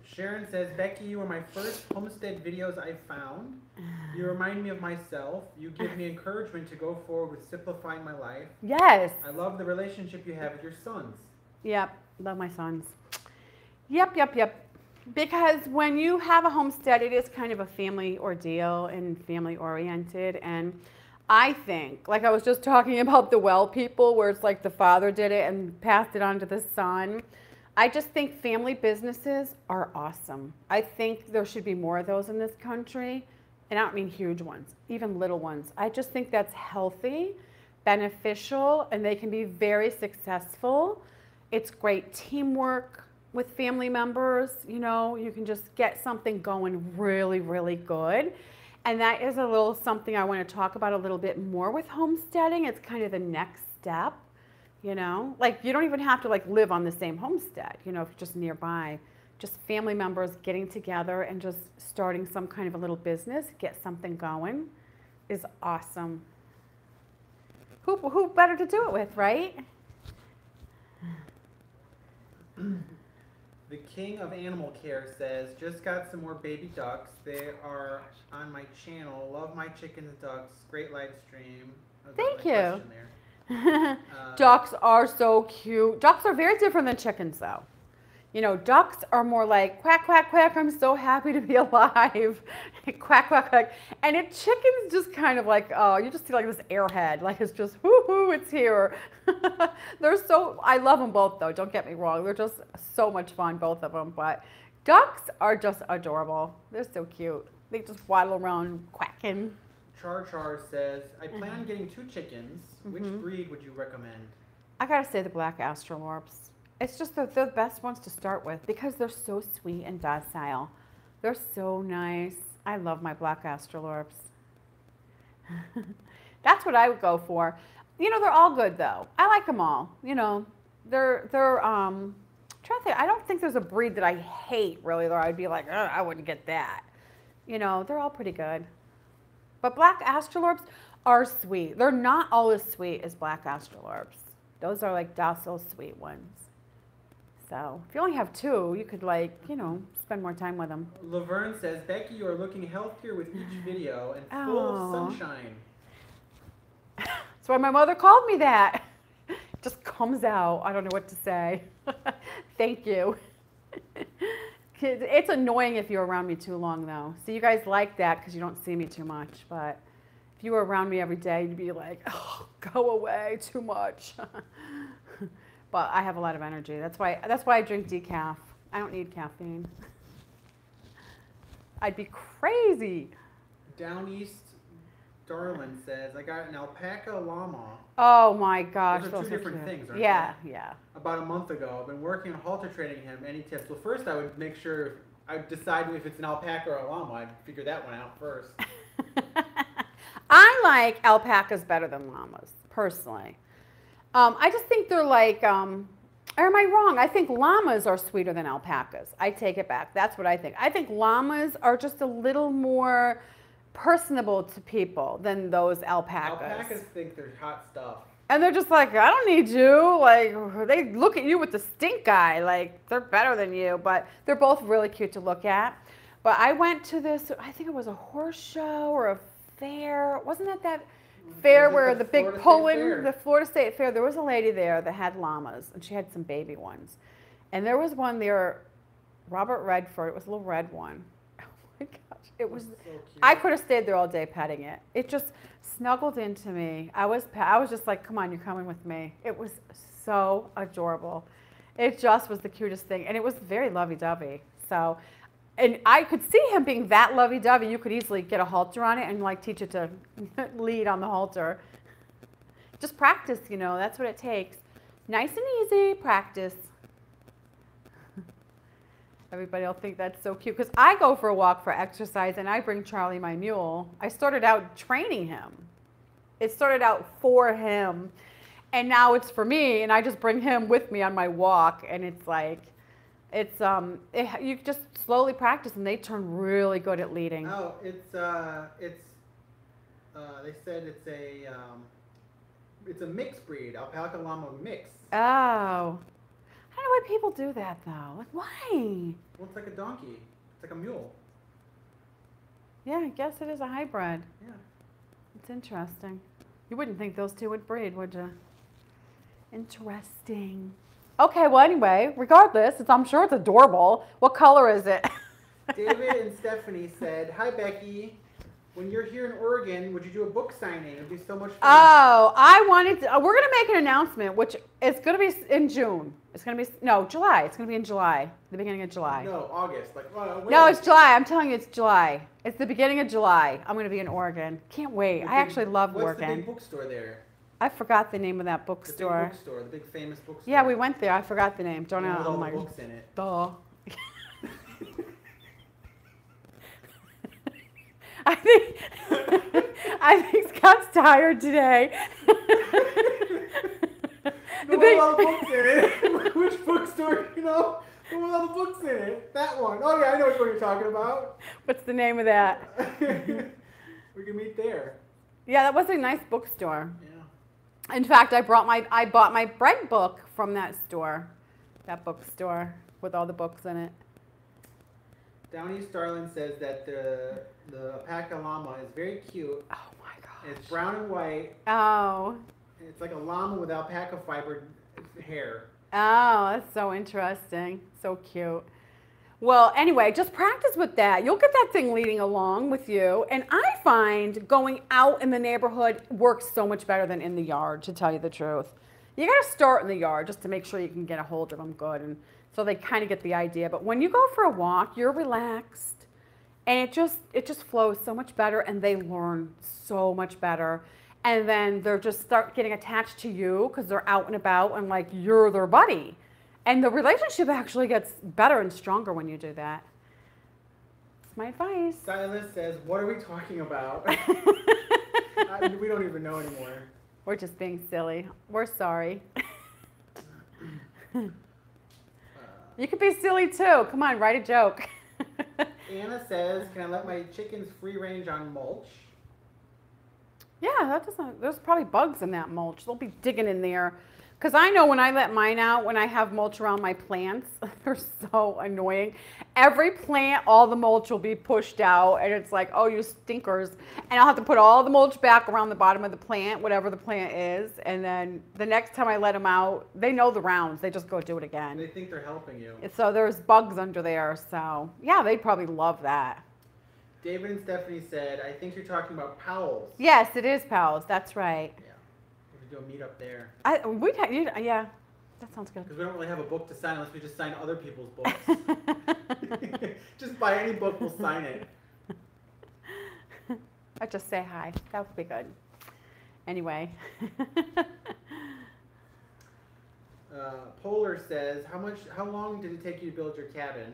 Sharon says, Becky, you are my first homestead videos I found. You remind me of myself. You give me encouragement to go forward with simplifying my life. Yes. I love the relationship you have with your sons. Yep, love my sons. Yep. Because when you have a homestead, it is kind of a family ordeal and family oriented. And I think, like I was just talking about the well people, where it's like the father did it and passed it on to the son. I just think family businesses are awesome. I think there should be more of those in this country. And I don't mean huge ones, even little ones. I just think that's healthy, beneficial, and they can be very successful. It's great teamwork with family members. You know, you can just get something going really, really good. And that is a little something I want to talk about a little bit more with homesteading. It's kind of the next step, you know, like you don't even have to like live on the same homestead, you know, if you're just nearby, just family members getting together and just starting some kind of a little business, get something going is awesome. Who better to do it with, right? The king of animal care says, just got some more baby ducks. They are on my channel. Love my chickens and ducks. Great live stream. Thank you. Ducks are so cute. Ducks are very different than chickens, though. You know, ducks are more like quack, quack, quack. I'm so happy to be alive. Quack, quack, quack. And chickens just kind of like, oh, you just see like this airhead. Like it's just, whoo-hoo, it's here. I love them both though, don't get me wrong. They're just so much fun, both of them. But ducks are just adorable. They're so cute. They just waddle around quacking. Char says, I plan on getting 2 chickens. Which breed would you recommend? I gotta say the black Australorps. It's just they're the best ones to start with because they're so sweet and docile. They're so nice. I love my black Australorps. That's what I would go for. You know, they're all good though. I like them all. You know, they're trying to think, I don't think there's a breed that I hate really, or I'd be like, I wouldn't get that. You know, they're all pretty good. But black Australorps are sweet. They're not all as sweet as black Australorps. Those are like docile, sweet ones. So if you only have 2, you could like, you know, spend more time with them. Laverne says, Becky, you are looking healthier with each video and full of sunshine. That's why my mother called me that. It just comes out. I don't know what to say. Thank you. It's annoying if you're around me too long though. So you guys like that because you don't see me too much. But if you were around me every day, you'd be like, oh, go away, too much. But I have a lot of energy. That's why I drink decaf. I don't need caffeine. I'd be crazy. Down East Darlin says, I got an alpaca llama. Oh my gosh. Those are 2 different things, aren't yeah, they? Yeah. About a month ago. I've been working on halter training him. Any tips? Well, first I would make sure, I'd decide if it's an alpaca or a llama. I'd figure that one out first. I like alpacas better than llamas, personally. I just think they're like, or am I wrong? I think llamas are sweeter than alpacas. I take it back. That's what I think. I think llamas are just a little more personable to people than those alpacas. Alpacas think they're hot stuff. And they're just like, I don't need you. Like, they look at you with the stink eye. Like, they're better than you. But they're both really cute to look at. But I went to this, I think it was a horse show or a fair. Wasn't that fair where the big pulling, the Florida State Fair? There was a lady there that had llamas, and she had some baby ones. And there was one there, Robert Redford. It was a little red one. Oh my gosh. It was, so cute. I could have stayed there all day petting it. It just snuggled into me. I was just like, come on, you're coming with me. It was so adorable. It just was the cutest thing. And it was very lovey-dovey. So, and I could see him being that lovey-dovey. You could easily get a halter on it and like teach it to lead on the halter. Just practice, you know, that's what it takes. Nice and easy, practice. Everybody will think that's so cute because I go for a walk for exercise and I bring Charlie, my mule. I started out training him. It started out for him and now it's for me and I just bring him with me on my walk and it's like, you just slowly practice and they turn really good at leading. Oh, they said it's a mixed breed, alpaca llama mix. Oh. I don't know why people do that though. Like, why? Well, it's like a donkey. It's like a mule. Yeah, I guess it is a hybrid. Yeah. It's interesting. You wouldn't think those two would breed, would you? Interesting. Okay, well, anyway, regardless, I'm sure it's adorable. What color is it? David and Stephanie said, "Hi, Becky. When you're here in Oregon, would you do a book signing? It'd be so much fun." Oh, I wanted to. We're going to make an announcement, which is going to be in June. It's going to be, no, July. It's going to be in July, the beginning of July. No, August. No, it's July. I'm telling you, it's July. It's the beginning of July. I'm going to be in Oregon. Can't wait. I actually love Oregon. What's the big bookstore there? I forgot the name of that bookstore. The big bookstore, the big famous bookstore. Yeah, we went there. I forgot the name. Don't know. With all the books in it. Duh. I think Scott's tired today. With all the books in it. Which bookstore, you know? With all the books in it. That one. Oh yeah, I know which one you're talking about. What's the name of that? We can meet there. Yeah, that was a nice bookstore. Yeah. In fact, I bought my bread book from that store. That bookstore with all the books in it. Downey Starlin says that the alpaca llama is very cute. Oh my gosh. It's brown and white. Oh. It's like a llama with alpaca fiber hair. Oh, that's so interesting. So cute. Well, anyway, just practice with that. You'll get that thing leading along with you. And I find going out in the neighborhood works so much better than in the yard, to tell you the truth. You got to start in the yard just to make sure you can get a hold of them good. And so they kind of get the idea. But when you go for a walk, you're relaxed. And it just flows so much better. And they learn so much better. And then they're just start getting attached to you because they're out and about and like you're their buddy. And the relationship actually gets better and stronger when you do that. That's my advice. Silas says, "What are we talking about?" We don't even know anymore. We're just being silly. We're sorry. You could be silly too. Come on, write a joke. Anna says, "Can I let my chickens free range on mulch?" Yeah, there's probably bugs in that mulch. They'll be digging in there. Because I know when I let mine out, when I have mulch around my plants, they're so annoying. Every plant, all the mulch will be pushed out, and it's like, oh, you stinkers. And I'll have to put all the mulch back around the bottom of the plant, whatever the plant is. And then the next time I let them out, they know the rounds. They just go do it again. They think they're helping you. So there's bugs under there. So, yeah, they'd probably love that. David and Stephanie said, "I think you're talking about Powell's." Yes, it is Powell's. That's right. Yeah. We could do a meetup there. Yeah, that sounds good. Because we don't really have a book to sign unless we just sign other people's books. Just buy any book, we'll sign it. I'd just say hi. That would be good. Anyway. Polar says, how long did it take you to build your cabin?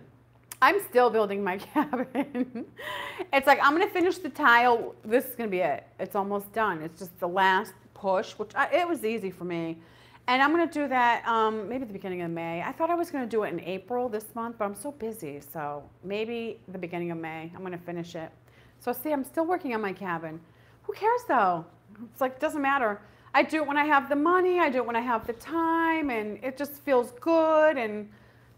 I'm still building my cabin. It's like, I'm going to finish the tile. This is going to be it. It's almost done. It's just the last push, which it was easy for me. And I'm going to do that maybe the beginning of May. I thought I was going to do it in April this month, but I'm so busy. So maybe the beginning of May, I'm going to finish it. So see, I'm still working on my cabin. Who cares though? It's like, it doesn't matter. I do it when I have the money. I do it when I have the time. And it just feels good and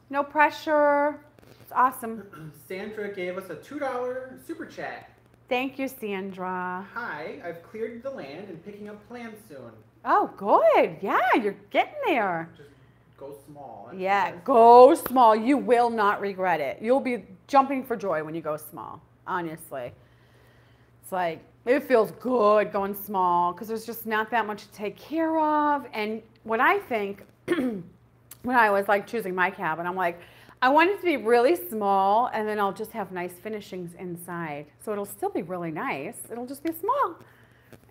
no pressure. It's awesome. Sandra gave us a $2 super chat. Thank you, Sandra. Hi, I've cleared the land and picking up plants soon. Oh, good. Yeah, you're getting there. Just go small. Yeah, go small. You will not regret it. You'll be jumping for joy when you go small. honestly. It's like, it feels good going small because there's just not that much to take care of. And what I think, when I was like choosing my cabin, I'm like, I want it to be really small and then I'll just have nice finishings inside. So it'll still be really nice. It'll just be small.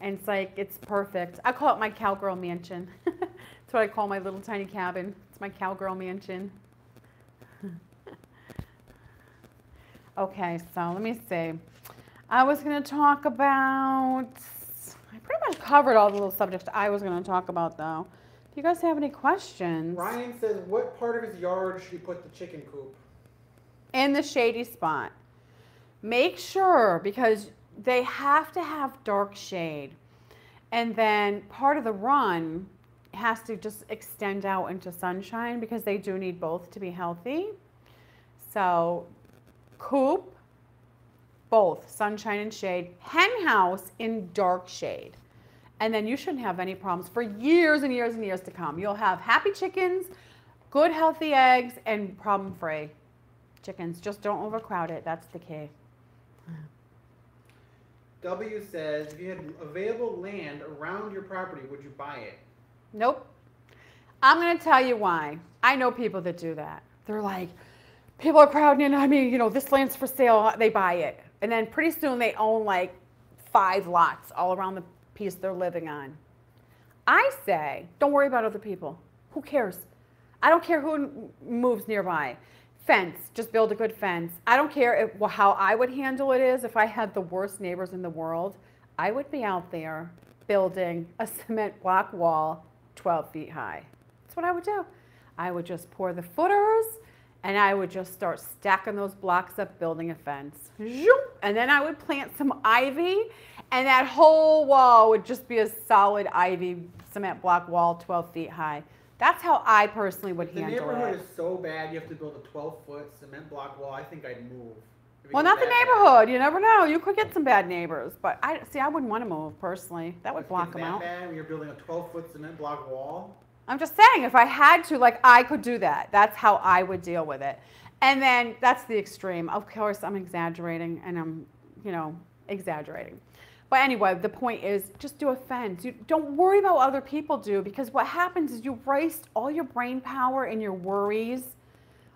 And it's like, it's perfect. I call it my cowgirl mansion. That's what I call my little tiny cabin. It's my cowgirl mansion. Okay, so let me see. I was going to talk about, I pretty much covered all the little subjects I was going to talk about, though. Do you guys have any questions? Ryan says, what part of his yard should he put the chicken coop? In the shady spot. Make sure, because they have to have dark shade. And then part of the run has to just extend out into sunshine because they do need both to be healthy. So coop, both sunshine and shade. Hen house in dark shade. And then you shouldn't have any problems for years and years and years to come. You'll have happy chickens, good healthy eggs, and problem-free chickens. Just don't overcrowd it. That's the key. W says, if you had available land around your property, would you buy it? Nope. I'm going to tell you why. I know people that do that. They're like, people are crowding in. I mean, you know, this land's for sale. They buy it. And then pretty soon they own like 5 lots all around the piece they're living on. I say, don't worry about other people. Who cares? I don't care who moves nearby. Fence, just build a good fence. I don't care if, how I would handle it is if I had the worst neighbors in the world, I would be out there building a cement block wall 12 feet high. That's what I would do. I would just pour the footers and I would just start stacking those blocks up, building a fence. And then I would plant some ivy and that whole wall would just be a solid ivy cement block wall 12 feet high. That's how I personally would handle it. The neighborhood is so bad you have to build a 12-foot cement block wall. I think I'd move. Well, not the neighborhood. You never know. You could get some bad neighbors. But I wouldn't want to move personally. That would block them out. Bad when you're building a 12-foot cement block wall? I'm just saying, if I had to, like, I could do that. That's how I would deal with it. And then that's the extreme. Of course, I'm exaggerating, and I'm, you know, exaggerating. But anyway, the point is, just do a fence. You don't worry about what other people do, because what happens is you waste all your brain power and your worries.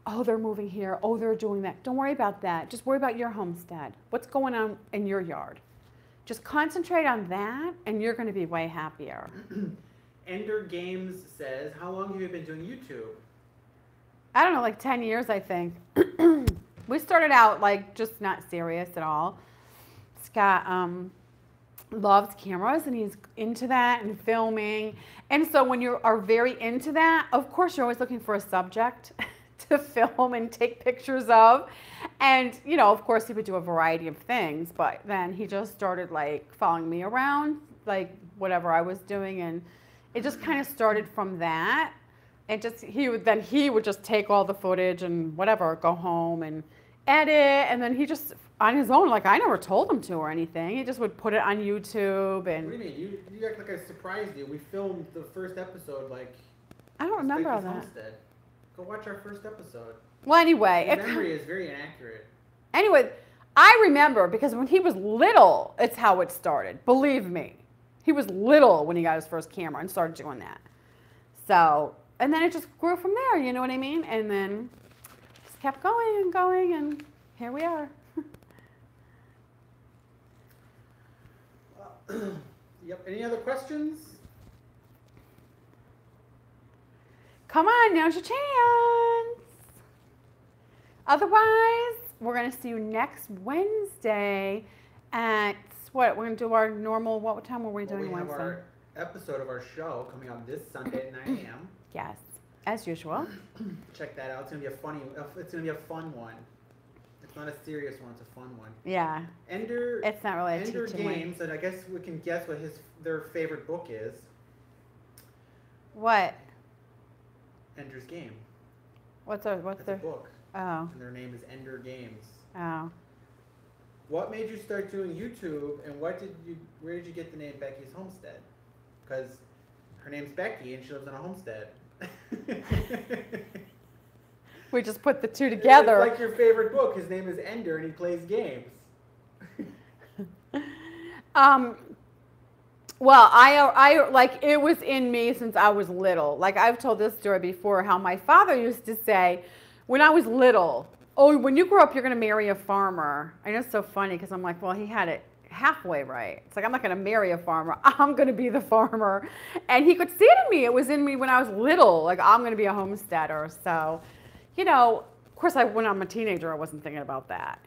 Oh, they're moving here. Oh, they're doing that. Don't worry about that. Just worry about your homestead. What's going on in your yard? Just concentrate on that, and you're going to be way happier. Ender Games says, how long have you been doing YouTube? I don't know, like 10 years, I think. We started out like just not serious at all. Scott loves cameras and he's into that and filming. And so when you are very into that, of course you're always looking for a subject to film and take pictures of. And, you know, of course he would do a variety of things, but then he just started like following me around, like whatever I was doing. And it just kind of started from that. And just he would just take all the footage and whatever, go home and edit, and then he just on his own, like I never told him to or anything. He just would put it on YouTube. And what do you mean? You act like I surprised you. We filmed the first episode like I don't remember all that. Homestead. Go watch our first episode. Well, anyway, Your memory is very inaccurate. Anyway, I remember because when he was little, it's how it started. Believe me, he was little when he got his first camera and started doing that. So. And then it just grew from there, you know what I mean? And then just kept going and going, and here we are. Yep. Any other questions? Come on, now's your chance. Otherwise, we're going to see you next Wednesday at, what, we're going to do our normal, what time are we doing Wednesday? We have our episode of our show coming out this Sunday at 9 a.m. Yes, as usual. Check that out. It's gonna be a fun one. It's not a serious one. It's a fun one. Yeah. It's not really a Ender teaching Games, and I guess we can guess what their favorite book is. What? Ender's Game. What's their book? Oh. And their name is Ender Games. Oh. What made you start doing YouTube, and where did you get the name Becky's Homestead? Because her name's Becky, and she lives in a homestead. We just put the two together. It's like your favorite book. His name is Ender, and he plays games. Well, I like it was in me since I was little. Like I've told this story before, how my father used to say when I was little, "Oh, when you grow up, you're going to marry a farmer." I know it's so funny because I'm like, well, he had it halfway right. It's like I'm not going to marry a farmer. I'm going to be the farmer, and he could see it in me. It was in me when I was little. Like I'm going to be a homesteader. So, of course, when I'm a teenager, I wasn't thinking about that.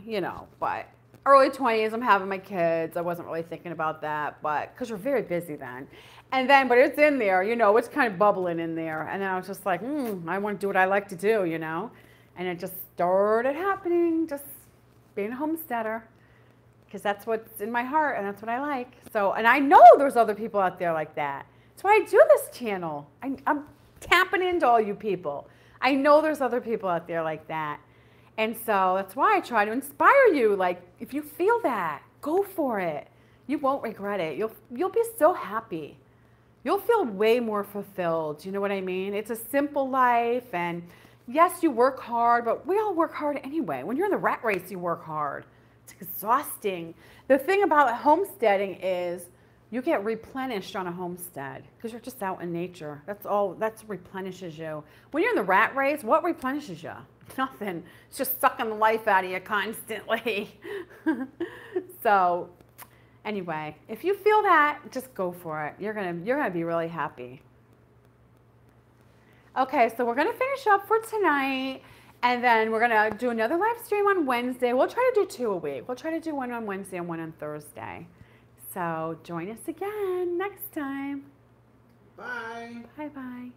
But early 20s, I'm having my kids. I wasn't really thinking about that, but because you're very busy then. And then, but it's in there, it's kind of bubbling in there. And then I was just like, I want to do what I like to do, And it just started happening, just being a homesteader, because that's what's in my heart and that's what I like. So, and I know there's other people out there like that. That's why I do this channel. I'm tapping into all you people. I know there's other people out there like that. And so that's why I try to inspire you. Like, if you feel that, go for it. You won't regret it. You'll be so happy. You'll feel way more fulfilled. You know what I mean? It's a simple life. And yes, you work hard, but we all work hard anyway. When you're in the rat race, you work hard. It's exhausting. The thing about homesteading is you get replenished on a homestead because you're just out in nature. That replenishes you. When you're in the rat race, what replenishes you? Nothing. It's just sucking the life out of you constantly. So anyway, if you feel that, just go for it. You're gonna be really happy. Okay, so we're gonna finish up for tonight, and then we're gonna do another live stream on Wednesday. We'll try to do 2 a week. We'll try to do one on Wednesday and one on Thursday. So join us again next time. Bye. Bye-bye.